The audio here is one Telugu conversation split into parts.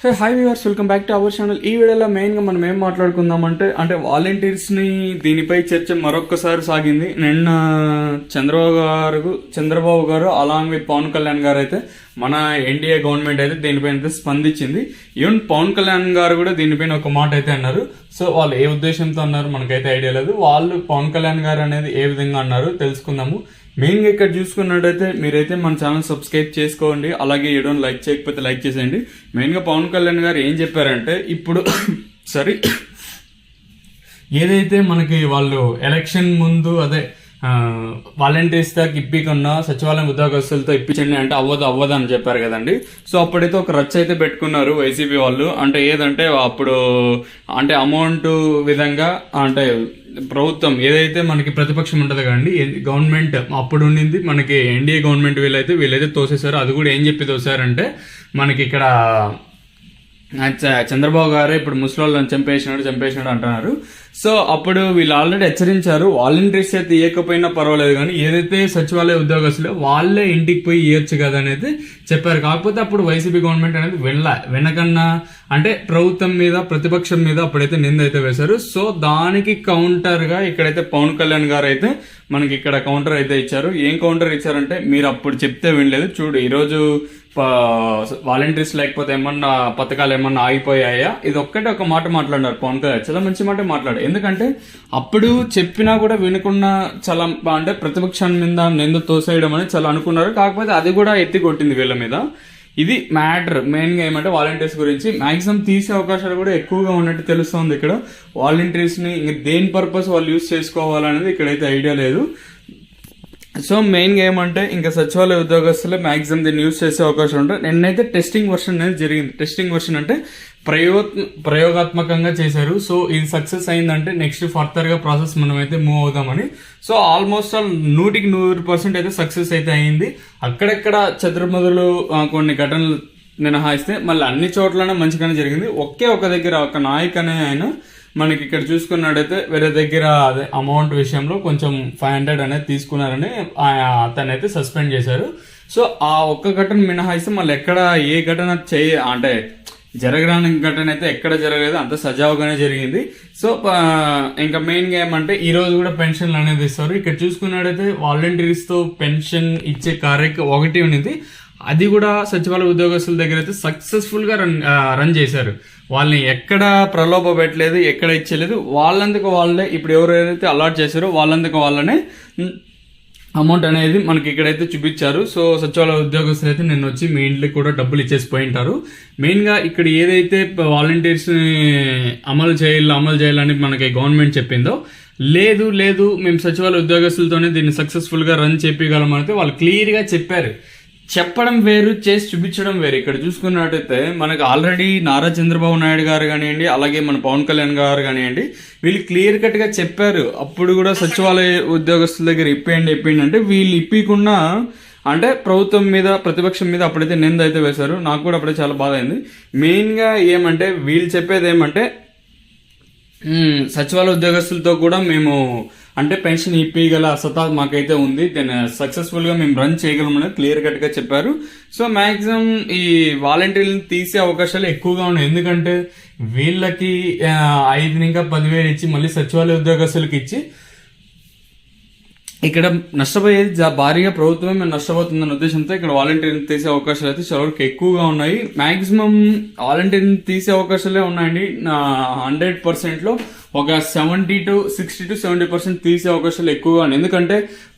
So hi viewers, welcome back to our channel. ఈ వీడియోలో మెయిన్గా మనం ఏం మాట్లాడుకుందామంటే వాలంటీర్స్ని దీనిపై చర్చ మరొక్కసారి సాగింది. నిన్న చంద్రబాబు గారు అలాంగ్ విత్ పవన్ కళ్యాణ్ గారు అయితే మన ఎన్డీఏ గవర్నమెంట్ అయితే దీనిపైన అయితే స్పందించింది. ఈవెన్ పవన్ కళ్యాణ్ గారు కూడా దీనిపైన ఒక మాట అయితే అన్నారు. సో వాళ్ళు ఏ ఉద్దేశంతో అన్నారు మనకైతే ఐడియా లేదు. వాళ్ళు పవన్ కళ్యాణ్ గారు అనేది ఏ విధంగా అన్నారు తెలుసుకుందాము. మెయిన్గా ఇక్కడ చూసుకున్నట్టయితే మీరైతే మన ఛానల్ సబ్స్క్రైబ్ చేసుకోండి, అలాగే వీడియోని లైక్ చేయకపోతే లైక్ చేసేయండి. మెయిన్గా పవన్ కళ్యాణ్ గారు ఏం చెప్పారంటే ఇప్పుడు సరే ఏదైతే మనకి వాళ్ళు ఎలక్షన్ ముందు వాలంటీర్స్ దాకా ఇప్పికన్నా సచివాలయం ఉద్యోగస్తులతో ఇప్పించండి అంటే అవ్వదు అని చెప్పారు కదండి. సో అప్పుడైతే ఒక రచ్చ అయితే పెట్టుకున్నారు వైసీపీ వాళ్ళు. ఏదంటే అప్పుడు అమౌంట్ విధంగా ప్రభుత్వం ఏదైతే మనకి ప్రతిపక్షం ఉంటుంది కదండి, గవర్నమెంట్ అప్పుడు ఉండింది మనకి ఎన్డీఏ గవర్నమెంట్ వీళ్ళైతే తోసేశారు. అది కూడా ఏం చెప్పి తోసారంటే మనకి ఇక్కడ చంద్రబాబు గారే ఇప్పుడు ముసలోళ్ళని చంపేసినాడు అంటున్నారు. సో అప్పుడు వీళ్ళు ఆల్రెడీ హెచ్చరించారు, వాలంటీర్స్ అయితే ఇవ్వకపోయినా పర్వాలేదు కానీ ఏదైతే సచివాలయ ఉద్యోగస్తులు వాళ్ళే ఇంటికి పోయి ఇవ్వచ్చు కదా అనేది చెప్పారు. కాకపోతే అప్పుడు వైసీపీ గవర్నమెంట్ అనేది వెనకన్నా ప్రభుత్వం మీద ప్రతిపక్షం మీద అప్పుడైతే నింద అయితే వేశారు. సో దానికి కౌంటర్ గా ఇక్కడైతే పవన్ కళ్యాణ్ గారు అయితే మనకి ఇక్కడ కౌంటర్ అయితే ఇచ్చారు. ఏం కౌంటర్ ఇచ్చారంటే మీరు అప్పుడు చెప్తే వినలేదు, చూడు ఈరోజు వాలంటీర్స్ లేకపోతే ఏమన్నా పథకాలు ఏమన్నా ఆగిపోయాయా, ఇది ఒక్కటే ఒక మాట మాట్లాడినారు పవన్ కళ్యాణ్. చాలా మంచి మాట మాట్లాడారు. ఎందుకంటే అప్పుడు చెప్పినా కూడా వినకుండా చాలా ప్రతిపక్షాన్ని మీద నింద తోసేయడం అనేది చాలా అనుకున్నారు. కాకపోతే అది కూడా ఎత్తి కొట్టింది వీళ్ళ మీద. ఇది మ్యాటర్ మెయిన్ గా ఏమంటే వాలంటీర్స్ గురించి మాక్సిమం తీసే అవకాశాలు కూడా ఎక్కువగా ఉన్నట్టు తెలుస్తుంది. ఇక్కడ వాలంటీర్స్ ని దేని పర్పస్ వాళ్ళు యూజ్ చేసుకోవాలనేది ఇక్కడైతే ఐడియా లేదు. సో మెయిన్గా ఏమంటే ఇంకా సచివాలయ ఉద్యోగస్తులే మ్యాక్సిమం దీన్ని యూజ్ చేసే అవకాశం ఉంటుంది. నిన్నైతే టెస్టింగ్ వర్షన్ అనేది జరిగింది. టెస్టింగ్ వర్షన్ ప్రయోగాత్మకంగా చేశారు. సో ఇది సక్సెస్ అయిందంటే నెక్స్ట్ ఫర్దర్ గా ప్రాసెస్ మనం అయితే మూవ్ అవుదామని. సో ఆల్మోస్ట్ 100% అయితే సక్సెస్ అయితే అయింది. అక్కడెక్కడ చెదురుమదులు కొన్ని ఘటనలు మినహాయిస్తే మళ్ళీ అన్ని చోట్లనే మంచిగానే జరిగింది. ఒక దగ్గర ఒక నాయక్ అనే ఆయన మనకి ఇక్కడ చూసుకున్నట్టయితే వేరే దగ్గర అమౌంట్ విషయంలో కొంచెం 500 అనేది తీసుకున్నారని అతనైతే సస్పెండ్ చేశారు. సో ఆ ఒక్క ఘటన మినహాయిస్తే మళ్ళీ ఎక్కడ ఏ ఘటన జరగరాని ఘటన అయితే ఎక్కడ జరగలేదు, అంత సజావుగానే జరిగింది. సో ఇంకా మెయిన్ గా ఏమంటే ఈ రోజు కూడా పెన్షన్లు అనేది ఇస్తారు. ఇక్కడ చూసుకున్నట్టయితే వాలంటీర్స్ తో పెన్షన్ ఇచ్చే కార్యక్రమం ఒకటి ఉన్నది. అది కూడా సచివాలయ ఉద్యోగస్తుల దగ్గర అయితే సక్సెస్ఫుల్ గా రన్ చేశారు. వాళ్ళని ఎక్కడ ప్రలోభ పెట్టలేదు, ఎక్కడ ఇచ్చలేదు. వాళ్ళందుకు వాళ్ళే ఇప్పుడు ఎవరైతే అలాట్ చేశారో వాళ్ళందుకు వాళ్ళనే అమౌంట్ అనేది మనకి ఇక్కడైతే చూపించారు. సో సచివాలయ ఉద్యోగస్తులు అయితే నిన్న వచ్చి మీ ఇంట్లోకి కూడా డబ్బులు ఇచ్చేసి పోయింటారు. మెయిన్ గా ఇక్కడ ఏదైతే వాలంటీర్స్ అమలు చేయాలని మనకి గవర్నమెంట్ చెప్పిందో లేదు మేము సచివాలయ ఉద్యోగస్తులతోనే దీన్ని సక్సెస్ఫుల్ గా రన్ చేపించగలమైతే వాళ్ళు క్లియర్ గా చెప్పారు. చెప్పడం వేరు, చేసి చూపించడం వేరు. ఇక్కడ చూసుకున్నట్టయితే మనకు ఆల్రెడీ నారా చంద్రబాబు నాయుడు గారు కానివ్వండి, అలాగే మన పవన్ కళ్యాణ్ గారు కానివ్వండి, వీళ్ళు క్లియర్ కట్ గా చెప్పారు. అప్పుడు కూడా సచివాలయ ఉద్యోగస్తుల దగ్గర ఇప్పేయండి అంటే వీళ్ళు ఇప్పకుండా ప్రభుత్వం మీద ప్రతిపక్షం మీద అప్పుడైతే నింద అయితే వేశారు. నాకు కూడా అప్పుడే చాలా బాధ అయింది. మెయిన్ గా ఏమంటే వీళ్ళు చెప్పేది ఏమంటే సచివాలయ ఉద్యోగస్తులతో కూడా మేము పెన్షన్ ఇప్పగల సత్తా మాకైతే ఉంది, దాన్ని సక్సెస్ఫుల్ గా మేము రన్ చేయగలమని క్లియర్ కట్ గా చెప్పారు. సో మాక్సిమం ఈ వాలంటీర్లను తీసే అవకాశాలు ఎక్కువగా ఉన్నాయి. ఎందుకంటే వీళ్ళకి 5 ఇంకా 10,000 ఇచ్చి మళ్ళీ సచివాలయ ఉద్యోగస్తులకు ఇచ్చి ఇక్కడ నష్టపోయేది భారీగా ప్రభుత్వమే నష్టపోతుందన్న ఉద్దేశంతో ఇక్కడ వాలంటీర్ని తీసే అవకాశాలు అయితే చాలా వరకు ఎక్కువగా ఉన్నాయి. మాక్సిమం వాలంటీర్ని తీసే అవకాశాలే ఉన్నాయండి. 100% ఒక 60 to 70% తీసే అవకాశాలు ఎక్కువగా ఉన్నాయి. ఎందుకంటే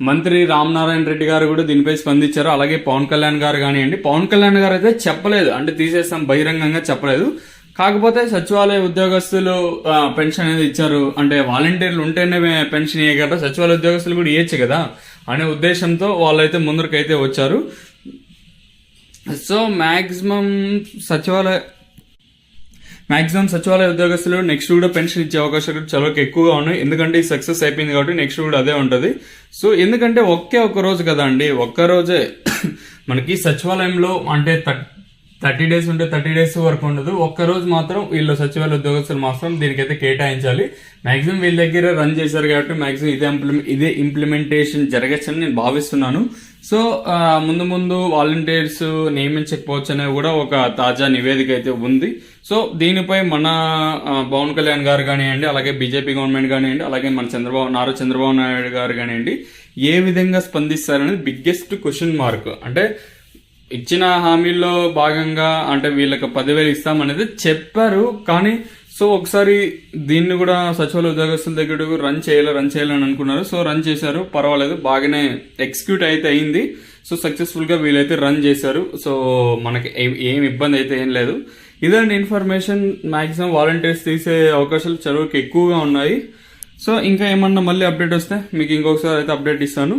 మంత్రి రామనారాయణ రెడ్డి గారు కూడా దీనిపై స్పందించారు. అలాగే పవన్ కళ్యాణ్ గారు కానివ్వండి, పవన్ కళ్యాణ్ గారు అయితే చెప్పలేదు, తీసేస్తాం బహిరంగంగా చెప్పలేదు. కాకపోతే సచివాలయ ఉద్యోగస్తులు పెన్షన్ అనేది ఇచ్చారు, వాలంటీర్లు ఉంటేనే పెన్షన్ ఇవ్వగలరా, సచివాలయ ఉద్యోగస్తులు కూడా ఇవ్వచ్చు కదా అనే ఉద్దేశంతో వాళ్ళైతే ముందరికైతే వచ్చారు. సో మాక్సిమం సచివాలయ ఉద్యోగస్తులు నెక్స్ట్ కూడా పెన్షన్ ఇచ్చే అవకాశాలు చాలా ఎక్కువగా ఉన్నాయి. ఎందుకంటే ఈ సక్సెస్ అయిపోయింది కాబట్టి నెక్స్ట్ కూడా అదే ఉంటది. సో ఎందుకంటే ఒక్క రోజు కదా అండి, ఒక్క రోజే మనకి సచివాలయంలో 30 డేస్ ఉంటే 30 డేస్ వరకు ఉండదు. ఒక్క రోజు మాత్రం వీళ్ళు సచివాలయ ఉద్యోగస్తులు మాత్రం దీనికైతే కేటాయించాలి. మాక్సిమం వీళ్ళ దగ్గర రన్ చేశారు కాబట్టి మాక్సిమం ఇదే ఇంప్లిమెంటేషన్ జరగచ్చని నేను భావిస్తున్నాను. సో ముందు ముందు వాలంటీర్స్ నియమించకపోవచ్చు అనేది కూడా ఒక తాజా నివేదిక అయితే ఉంది. సో దీనిపై మన పవన్ కళ్యాణ్ గారు కానివ్వండి, అలాగే బీజేపీ గవర్నమెంట్ కానివ్వండి, అలాగే మన నారా చంద్రబాబు నాయుడు గారు కానివ్వండి, ఏ విధంగా స్పందిస్తారనేది బిగ్గెస్ట్ క్వశ్చన్ మార్క్. అంటే ఇచ్చిన హామీల్లో భాగంగా అంటే వీళ్ళకి 10,000 ఇస్తామనేది చెప్పారు, కానీ సో ఒకసారి దీన్ని కూడా సచివాలయ ఉద్యోగస్తుల దగ్గర రన్ చేయాలని అనుకున్నారు. సో రన్ చేశారు, పర్వాలేదు, బాగానే ఎగ్జిక్యూట్ అయితే అయింది. సో సక్సెస్ఫుల్ గా వీళ్ళైతే రన్ చేశారు. సో మనకి ఏం ఇబ్బంది అయితే ఏం లేదు. ఇదండి ఇన్ఫర్మేషన్. మాక్సిమం వాలంటీర్స్ తీసే అవకాశాలు చదువుకి ఎక్కువగా ఉన్నాయి. సో ఇంకా ఏమన్నా మళ్ళీ అప్డేట్ వస్తే మీకు ఇంకొకసారి అయితే అప్డేట్ ఇస్తాను.